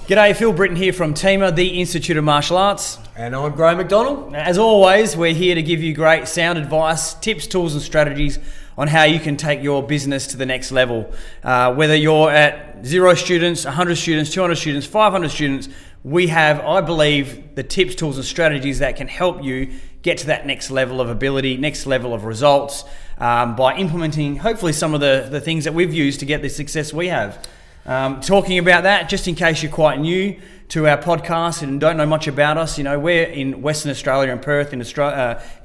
G'day, Phil Britton here from TEMA, the Institute of Martial Arts. And I'm Graham McDonald. As always, we're here to give you great sound advice, tips, tools and strategies on how you can take your business to the next level. Whether you're at 0 students, 100 students, 200 students, 500 students, we have, I believe, the tips, tools and strategies that can help you get to that next level of ability, next level of results by implementing hopefully some of the things that we've used to get the success we have. Talking about that, just in case you're quite new to our podcast and don't know much about us, we're in Western Australia in Perth,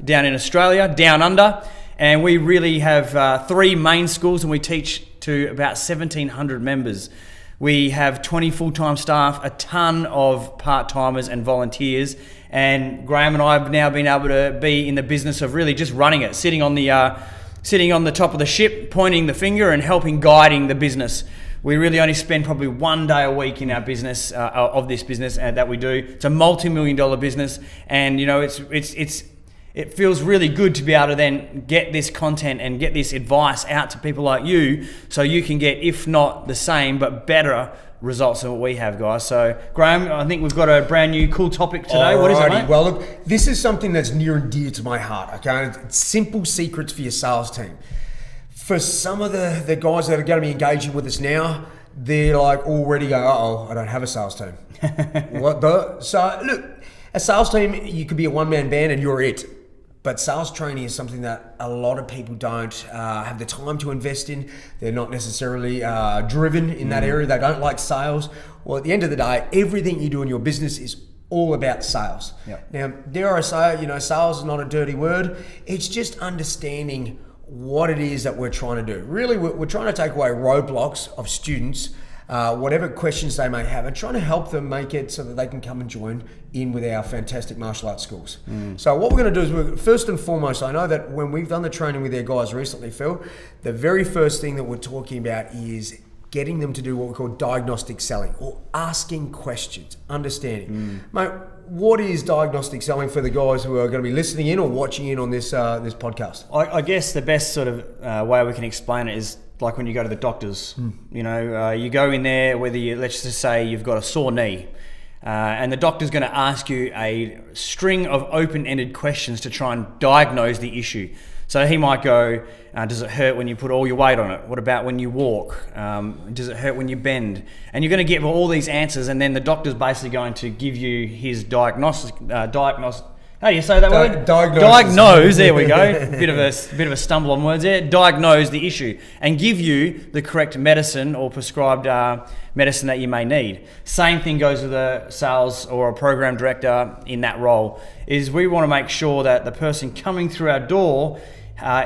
down in Australia, down under, and we really have 3 main schools and we teach to about 1,700 members. We have 20 full-time staff, a ton of part-timers and volunteers, and Graham and I have now been able to be in the business of really just running it, sitting on the top of the ship, pointing the finger and helping guiding the business. We really only spend probably 1 day a week in our business, of this business that we do. It's a multi-million-dollar business, and it feels really good to be able to then get this content and get this advice out to people like you, so you can get, if not the same, but better results than what we have, guys. So, Graham, I think we've got a brand new cool topic today. Alrighty. What is it, mate? Well, look, this is something that's near and dear to my heart. Okay, it's simple secrets for your sales team. For some of the guys that are going to be engaging with us now, they're like already going, uh-oh, I don't have a sales team. What the? So look, a sales team, you could be a one-man band and you're it. But sales training is something that a lot of people don't have the time to invest in. They're not necessarily driven in that area. They don't like sales. Well, at the end of the day, everything you do in your business is all about sales. Yep. Now, dare I say, sales is not a dirty word. It's just understanding what it is that we're trying to do. Really, we're trying to take away roadblocks of students, whatever questions they may have, and trying to help them make it so that they can come and join in with our fantastic martial arts schools. So what we're going to do is, first and foremost, I know that when we've done the training with our guys recently, Phil, the very first thing that we're talking about is getting them to do what we call diagnostic selling, or asking questions, understanding. Mate, what is diagnostic selling for the guys who are going to be listening in or watching in on this podcast? I guess the best sort of way we can explain it is like when you go to the doctors. You go in there, let's just say you've got a sore knee, and the doctor's going to ask you a string of open-ended questions to try and diagnose the issue. So he might go, does it hurt when you put all your weight on it? What about when you walk? Does it hurt when you bend? And you're going to get all these answers, and then the doctor's basically going to give you his diagnosis. How do you say that word? Diagnose. There we go. bit of a stumble on words there. Diagnose the issue and give you the correct medicine or prescribed medicine that you may need. Same thing goes with a sales or a program director in that role. Is we want to make sure that the person coming through our door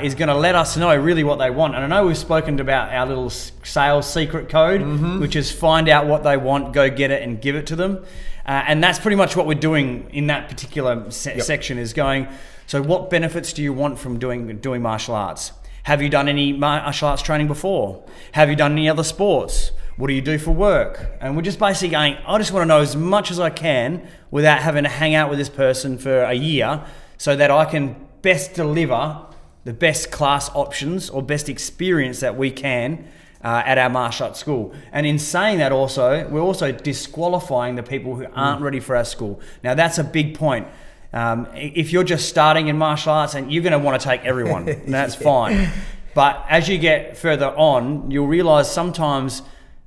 is going to let us know really what they want. And I know we've spoken about our little sales secret code, which is find out what they want, go get it and give it to them. And that's pretty much what we're doing in that particular section, is going, so what benefits do you want from doing martial arts? Have you done any martial arts training before? Have you done any other sports? What do you do for work? And we're just basically going, I just want to know as much as I can without having to hang out with this person for a year, so that I can best deliver the best class options or best experience that we can at our martial arts school. And in saying that also, we're also disqualifying the people who aren't ready for our school. Now that's a big point. If you're just starting in martial arts, and you're going to want to take everyone, and that's fine. But as you get further on, you'll realize sometimes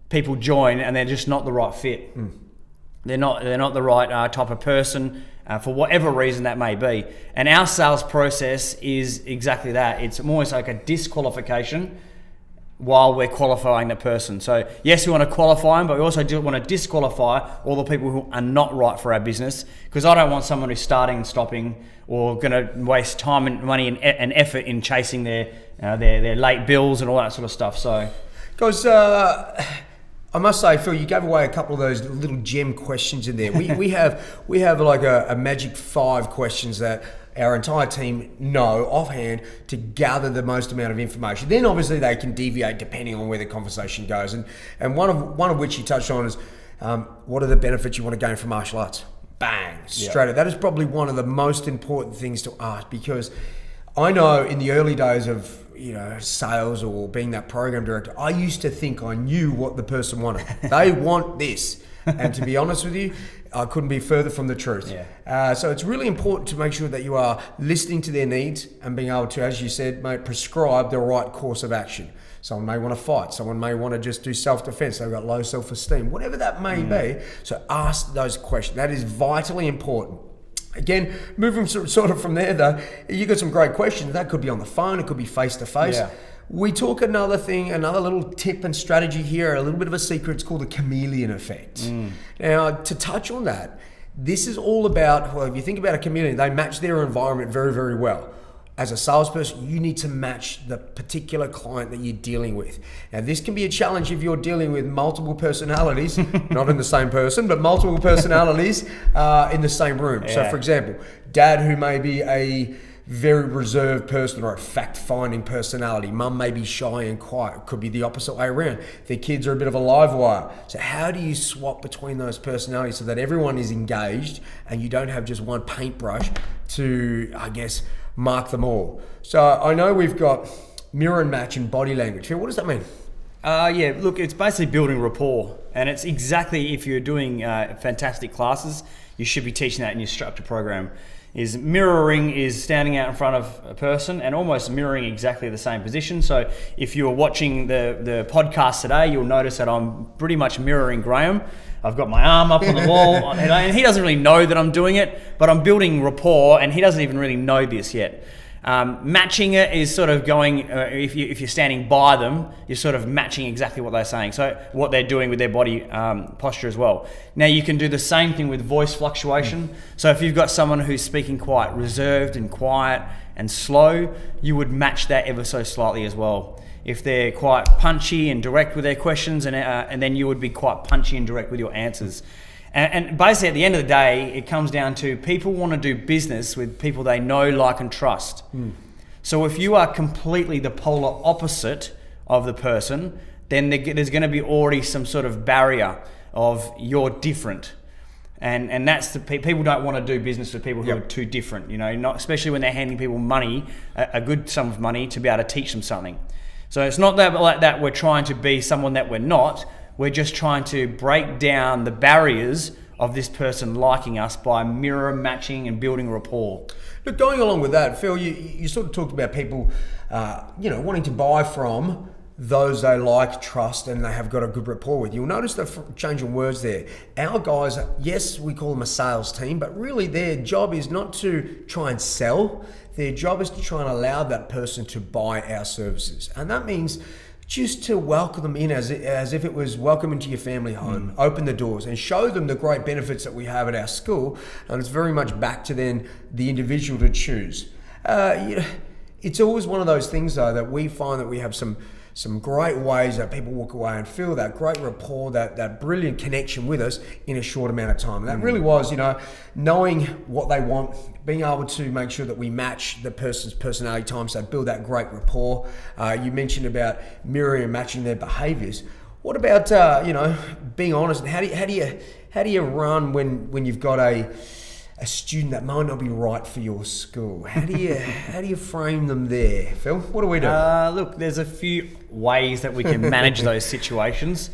people join and they're just not the right fit. They're not the right type of person, for whatever reason that may be. And our sales process is exactly that. It's almost like a disqualification while we're qualifying the person. So yes, we want to qualify them, but we also do want to disqualify all the people who are not right for our business, because I don't want someone who's starting and stopping or going to waste time and money and effort in chasing their late bills and all that sort of stuff. So, guys, I must say, Phil, you gave away a couple of those little gem questions in there. We have like a magic 5 questions that our entire team know offhand to gather the most amount of information. Then obviously they can deviate depending on where the conversation goes. And one of which you touched on is what are the benefits you want to gain from martial arts? Bang, straight up. That is probably one of the most important things to ask, because I know in the early days of sales or being that program director, I used to think I knew what the person wanted. They want this. And to be honest with you, I couldn't be further from the truth. Yeah. So it's really important to make sure that you are listening to their needs and being able to, as you said, mate, prescribe the right course of action. Someone may want to fight. Someone may want to just do self-defense. They've got low self-esteem, whatever that may be. So ask those questions. That is vitally important. Again, moving sort of from there though, you got some great questions. That could be on the phone. It could be face-to-face. Yeah. We talk another thing, another little tip and strategy here, a little bit of a secret. It's called the chameleon effect. Now, to touch on that, this is all about, well, if you think about a chameleon, they match their environment very, very well. As a salesperson, you need to match the particular client that you're dealing with. Now, this can be a challenge if you're dealing with multiple personalities, not in the same person, but multiple personalities in the same room. Yeah. So, for example, dad who may be a very reserved person or a fact-finding personality. Mum may be shy and quiet. It could be the opposite way around. Their kids are a bit of a live wire. So how do you swap between those personalities so that everyone is engaged and you don't have just one paintbrush to, I guess, mark them all? So I know we've got mirror and match and body language. Phil, what does that mean? Yeah, look, it's basically building rapport. And it's exactly, if you're doing fantastic classes, you should be teaching that in your structure program. Is mirroring is standing out in front of a person and almost mirroring exactly the same position. So if you're watching the podcast today, you'll notice that I'm pretty much mirroring Graham. I've got my arm up on the wall, and he doesn't really know that I'm doing it, but I'm building rapport, and he doesn't even really know this yet. Matching it is sort of going, if you're standing by them, you're sort of matching exactly what they're saying. So what they're doing with their body posture as well. Now you can do the same thing with voice fluctuation. So if you've got someone who's speaking quite reserved and quiet and slow, you would match that ever so slightly as well. If they're quite punchy and direct with their questions, and then you would be quite punchy and direct with your answers. And basically, at the end of the day, it comes down to people want to do business with people they know, like, and trust. So if you are completely the polar opposite of the person, then there's going to be already some sort of barrier of you're different. And that's people don't want to do business with people who are too different. Not especially when they're handing people money, a good sum of money, to be able to teach them something. So it's not that like that we're trying to be someone that we're not. We're just trying to break down the barriers of this person liking us by mirror matching and building rapport. Look, going along with that, Phil, you sort of talked about people, wanting to buy from those they like, trust, and they have got a good rapport with. You'll notice the change in words there. Our guys, yes, we call them a sales team, but really their job is not to try and sell. Their job is to try and allow that person to buy our services. And that means just to welcome them in as if it was welcome into your family home, open the doors and show them the great benefits that we have at our school. And it's very much back to then the individual to choose. It's always one of those things though that we find that we have some great ways that people walk away and feel that great rapport, that brilliant connection with us in a short amount of time. And that really was, knowing what they want, being able to make sure that we match the person's personality times, so build that great rapport. You mentioned about mirroring and matching their behaviors. What about, being honest? And how do you run when you've got a student that might not be right for your school? How do you frame them there, Phil? What do we do? Look, there's a few ways that we can manage those situations.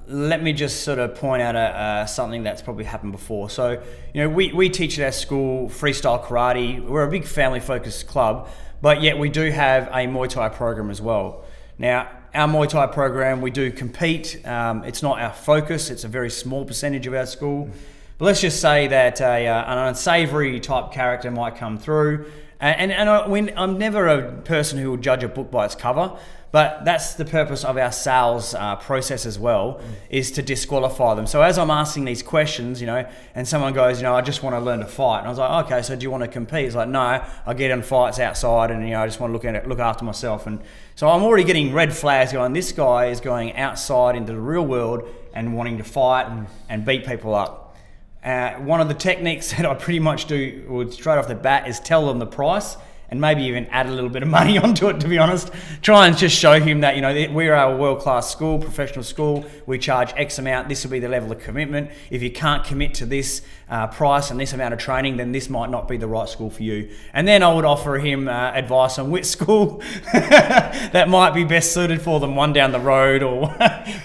Let me just sort of point out something that's probably happened before. So, we teach at our school freestyle karate. We're a big family-focused club, but yet we do have a Muay Thai program as well. Now, our Muay Thai program, we do compete. It's not our focus. It's a very small percentage of our school. But let's just say that an unsavory type character might come through. I'm never a person who will judge a book by its cover, but that's the purpose of our sales process as well, is to disqualify them. So as I'm asking these questions, and someone goes, I just want to learn to fight. And I was like, okay, so do you want to compete? It's like, no, I get in fights outside and, I just want to look after myself. And so I'm already getting red flags going, this guy is going outside into the real world and wanting to fight and beat people up. One of the techniques that I pretty much do straight off the bat is tell them the price and maybe even add a little bit of money onto it, to be honest. Try and just show him that, we're a world-class school, professional school. We charge X amount. This will be the level of commitment. If you can't commit to this price and this amount of training, then this might not be the right school for you. And then I would offer him advice on which school that might be best suited for them, one down the road or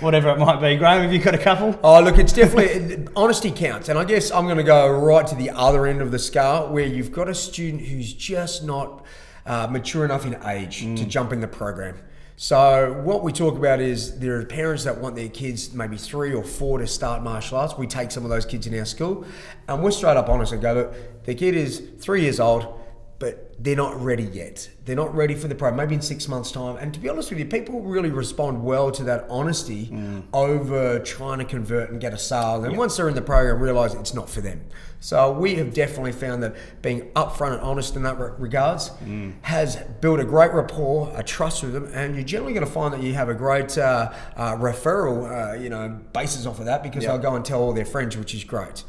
whatever it might be. Graham, have you got a couple? Oh, look, it's definitely, honesty counts. And I guess I'm going to go right to the other end of the scale where you've got a student who's just not mature enough in age to jump in the program. So what we talk about is there are parents that want their kids maybe 3 or 4 to start martial arts. We take some of those kids in our school and we're straight up honest and go, look, the kid is 3 years old, but they're not ready yet. They're not ready for the program, maybe in 6 months' time. And to be honest with you, people really respond well to that honesty over trying to convert and get a sale. And once they're in the program, realize it's not for them. So we have definitely found that being upfront and honest in that regards has built a great rapport, a trust with them, and you're generally going to find that you have a great referral, basis off of that because they'll go and tell all their friends, which is great.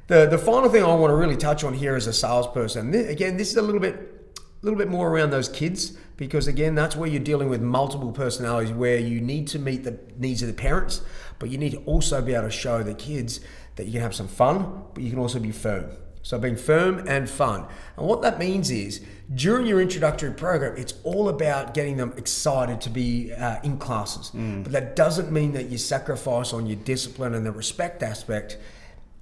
The final thing I want to really touch on here as a salesperson, again, this is a little bit more around those kids because again, that's where you're dealing with multiple personalities where you need to meet the needs of the parents, but you need to also be able to show the kids that you can have some fun, but you can also be firm. So being firm and fun. And what that means is during your introductory program, it's all about getting them excited to be in classes. But that doesn't mean that you sacrifice on your discipline and the respect aspect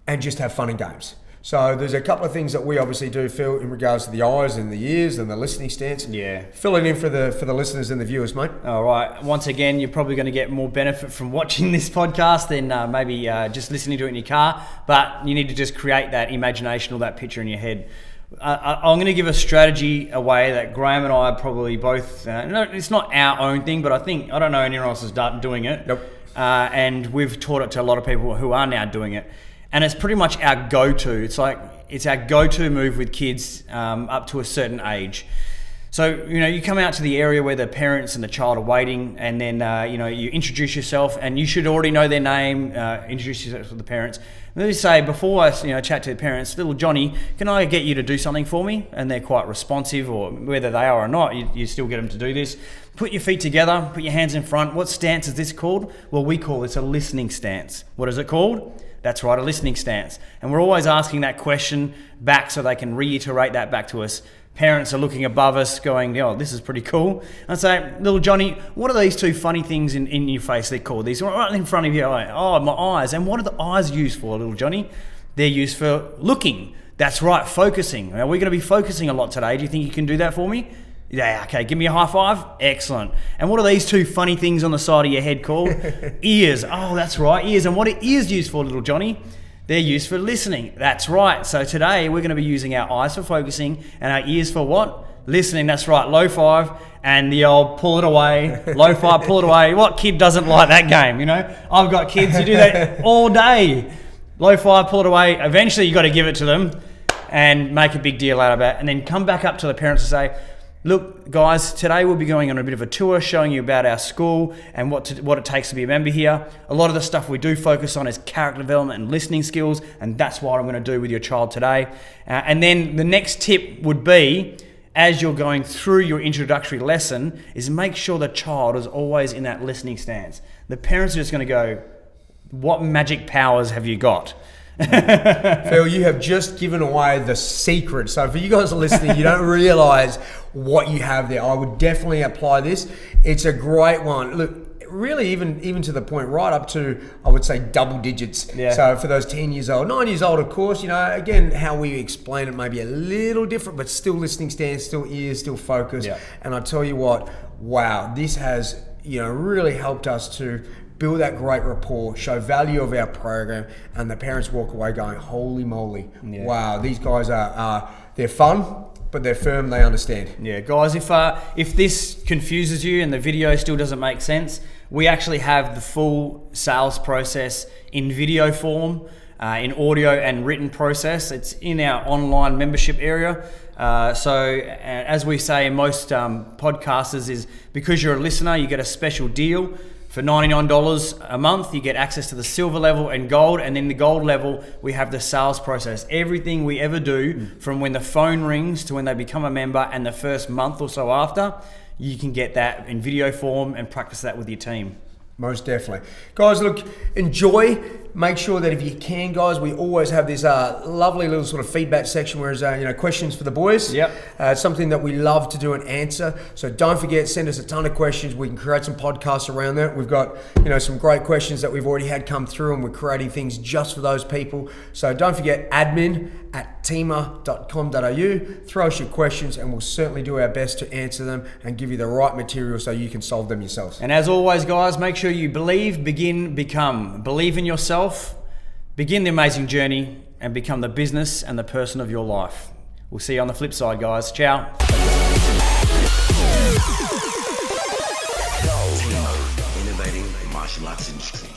and just have fun and games. So there's a couple of things that we obviously do, Phil, in regards to the eyes and the ears and the listening stance. Yeah. Fill it in for the listeners and the viewers, mate. All right. Once again, you're probably going to get more benefit from watching this podcast than maybe just listening to it in your car. But you need to just create that imagination or that picture in your head. I'm going to give a strategy away that Graham and I are probably both. It's not our own thing, but I don't know anyone else is doing it. Nope. And we've taught it to a lot of people who are now doing it. And it's pretty much our go-to. It's our go-to move with kids up to a certain age. So, you come out to the area where the parents and the child are waiting, and then, you introduce yourself, and you should already know their name, introduce yourself to the parents. And then you say, before I chat to the parents, little Johnny, can I get you to do something for me? And they're quite responsive, or whether they are or not, you still get them to do this. Put your feet together, put your hands in front. What stance is this called? Well, we call this a listening stance. What is it called? That's right, a listening stance. And we're always asking that question back so they can reiterate that back to us. Parents are looking above us going, oh, this is pretty cool. I say, little Johnny, what are these 2 funny things in your face they're called? These right in front of you. Oh, my eyes. And what are the eyes used for, little Johnny? They're used for looking. That's right, focusing. Now, we're going to be focusing a lot today. Do you think you can do that for me? Yeah, okay, give me a high five. Excellent. And what are these 2 funny things on the side of your head called? Ears. Oh, that's right, ears. And what are ears used for, little Johnny? They're used for listening. That's right. So today we're going to be using our eyes for focusing and our ears for what? Listening. That's right, low 5 and the old pull it away. Low 5, pull it away. What kid doesn't like that game, I've got kids who do that all day. Low 5, pull it away. Eventually you got to give it to them and make a big deal out of it, and then come back up to the parents and say, look, guys, today we'll be going on a bit of a tour showing you about our school and what it takes to be a member here. A lot of the stuff we do focus on is character development and listening skills, and that's what I'm going to do with your child today. And then the next tip would be, as you're going through your introductory lesson, is make sure the child is always in that listening stance. The parents are just going to go, what magic powers have you got? Phil, you have just given away the secret. So for you guys listening, you don't realize what you have there. I would definitely apply this. It's a great one. Look, really even to the point right up to, I would say, double digits. Yeah. So for those 10 years old, 9 years old, of course, again, how we explain it may be a little different, but still listening stance, still ears, still focus. Yeah. And I tell you what, wow, this has, really helped us to build that great rapport, show value of our program, and the parents walk away going, holy moly, wow, these guys they're fun, but they're firm, they understand. Yeah, guys, if this confuses you and the video still doesn't make sense, we actually have the full sales process in video form, in audio and written process. It's in our online membership area. So as we say in most podcasters, is because you're a listener, you get a special deal. For $99 a month, you get access to the silver level and gold, and then the gold level, we have the sales process. Everything we ever do, from when the phone rings to when they become a member and the first month or so after, you can get that in video form and practice that with your team. Most definitely. Guys, look, enjoy. Make sure that if you can, guys, we always have this lovely little sort of feedback section where there's questions for the boys. Yep. It's something that we love to do and answer. So don't forget, send us a ton of questions. We can create some podcasts around that. We've got some great questions that we've already had come through, and we're creating things just for those people. So don't forget, admin@teamer.com.au. Throw us your questions and we'll certainly do our best to answer them and give you the right material so you can solve them yourselves. And as always, guys, make sure you believe, begin, become. Believe in yourself, begin the amazing journey, and become the business and the person of your life. We'll see you on the flip side, guys. Ciao. Innovating the martial arts industry.